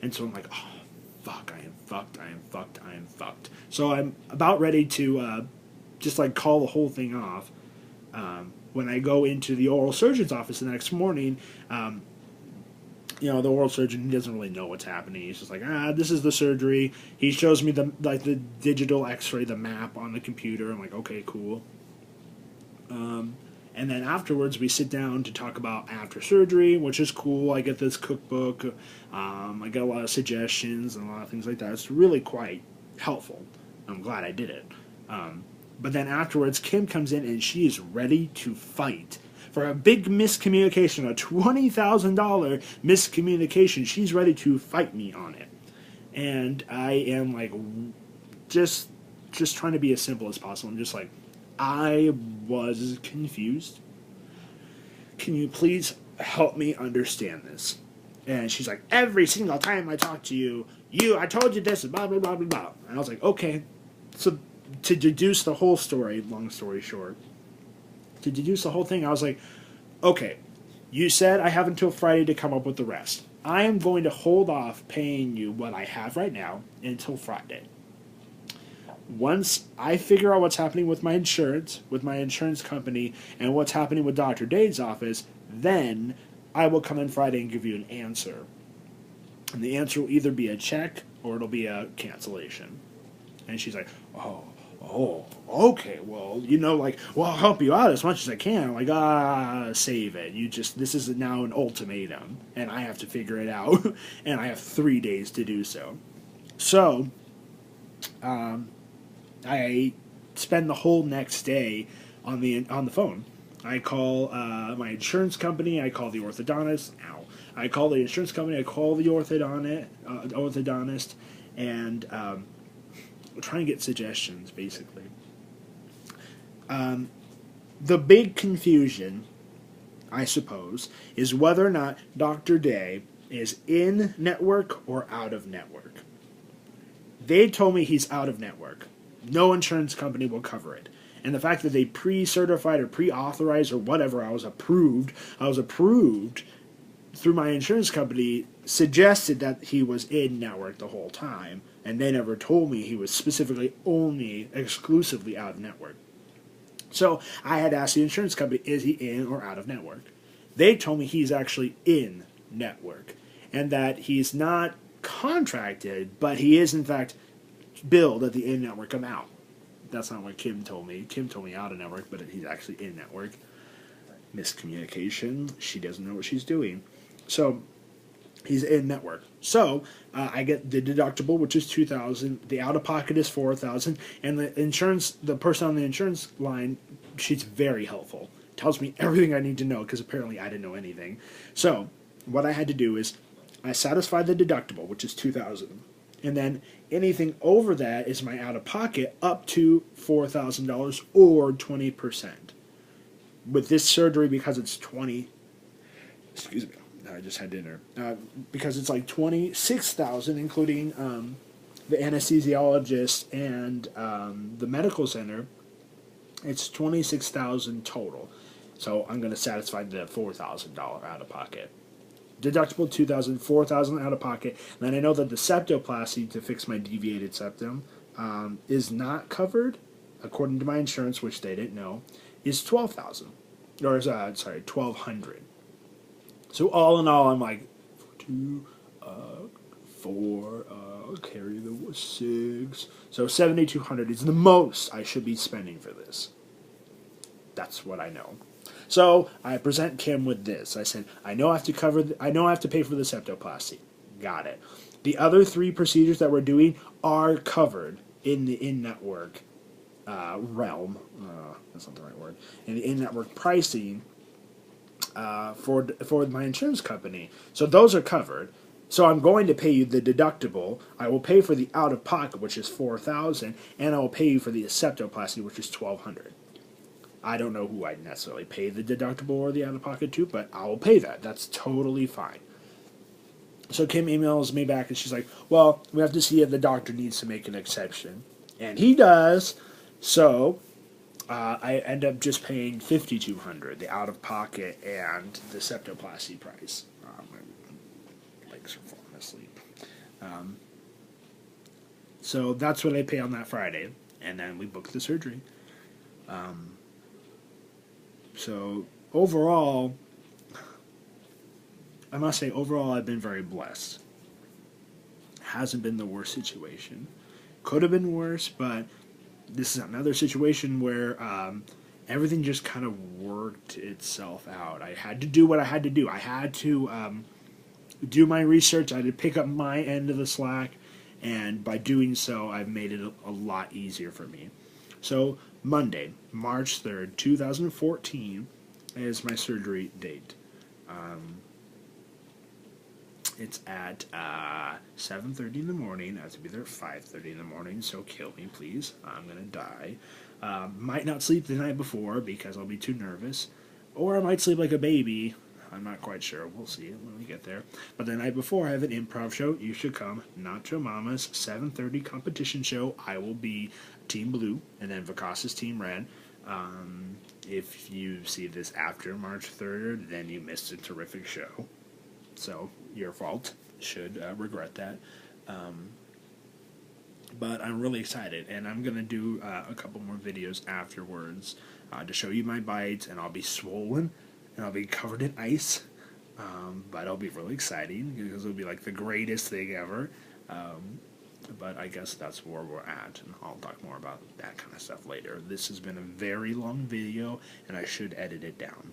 And so I'm like, oh, fuck, I am fucked, I am fucked, I am fucked. So I'm about ready to just like call the whole thing off. When I go into the oral surgeon's office the next morning, the oral surgeon, he doesn't really know what's happening. He's just like, this is the surgery. He shows me the digital X-ray, the map on the computer. I'm like, okay, cool. And then afterwards, we sit down to talk about after surgery, which is cool. I get this cookbook. I get a lot of suggestions and a lot of things like that. It's really quite helpful. I'm glad I did it. But then afterwards, Kim comes in and she is ready to fight. For a big miscommunication, a $20,000 miscommunication, she's ready to fight me on it. And I am like, just trying to be as simple as possible. I'm just like, I was confused. Can you please help me understand this? And she's like, every single time I talk to you, I told you this, blah, blah, blah, blah, blah. And I was like, okay. So to deduce the whole story, long story short, to deduce the whole thing, I was like, okay, you said I have until Friday to come up with the rest. I am going to hold off paying you what I have right now until Friday. Once I figure out what's happening with my insurance company, and what's happening with Dr. Dade's office, then I will come in Friday and give you an answer. And the answer will either be a check or it'll be a cancellation. And she's like, oh, okay, well, I'll help you out as much as I can. I'm like, save it. This is now an ultimatum, and I have to figure it out, and I have 3 days to do so. So, I spend the whole next day on the phone. I call my insurance company. I call the orthodontist. I call the insurance company. I call the orthodontist, and trying to get suggestions, basically. The big confusion, I suppose, is whether or not Dr. Day is in network or out of network. They told me he's out of network. No insurance company will cover it. And the fact that they pre-certified or pre-authorized or whatever, I was approved through my insurance company, suggested that he was in network the whole time. And they never told me he was specifically exclusively out of network. So I had asked the insurance company, is he in or out of network? They told me he's actually in network. And that he's not contracted, but he is in fact billed at the in-network amount. That's not what Kim told me. Kim told me out of network, but he's actually in network. Miscommunication. She doesn't know what she's doing. So he's in network. So I get the deductible, which is $2,000. The out-of-pocket is $4,000. And the person on the insurance line, she's very helpful. Tells me everything I need to know because apparently I didn't know anything. So what I had to do is I satisfied the deductible, which is $2,000. And then anything over that is my out-of-pocket up to $4,000 or 20%. With this surgery, because it's excuse me, I just had dinner. Because it's like $26,000, including the anesthesiologist and the medical center. It's $26,000 total. So I'm going to satisfy the $4,000 out-of-pocket. Deductible $2,000, $4,000 out of pocket. And then I know that the septoplasty to fix my deviated septum is not covered, according to my insurance, which they didn't know, is $12,000. Or $1,200. So all in all, I'm like, 2, 4, carry the 6. So $7,200 is the most I should be spending for this. That's what I know. So I present Kim with this. I said, I know I have to pay for the septoplasty. Got it. The other 3 procedures that we're doing are covered in the in-network realm. That's not the right word. In the in-network pricing for my insurance company. So those are covered. So I'm going to pay you the deductible. I will pay for the out-of-pocket, which is $4,000, and I will pay you for the septoplasty, which is $1,200. I don't know who I'd necessarily pay the deductible or the out-of-pocket to, but I will pay that. That's totally fine. So Kim emails me back, and she's like, well, we have to see if the doctor needs to make an exception. And he does. So I end up just paying $5,200, the out-of-pocket and the septoplasty price. My legs are falling asleep. So that's what I pay on that Friday, and then we book the surgery. So overall, I must say, overall, I've been very blessed. Hasn't been the worst situation. Could have been worse, but this is another situation where everything just kind of worked itself out. I had to do what I had to do. I had to do my research. I had to pick up my end of the slack, and by doing so, I've made it a lot easier for me. So Monday, March 3rd, 2014, is my surgery date. It's at 7:30 in the morning. I have to be there at 5:30 in the morning, so kill me, please. I'm going to die. Might not sleep the night before because I'll be too nervous. Or I might sleep like a baby. I'm not quite sure. We'll see when we get there. But the night before, I have an improv show. You should come. Nacho Mama's 7:30 competition show. I will be Team Blue, and then Vikas' Team Red. If you see this after March 3rd, then you missed a terrific show. So, your fault. Should regret that. But I'm really excited, and I'm going to do a couple more videos afterwards to show you my bites, and I'll be swollen, and I'll be covered in ice. But it'll be really exciting, because it'll be like the greatest thing ever. But I guess that's where we're at, and I'll talk more about that kind of stuff later. This has been a very long video, and I should edit it down.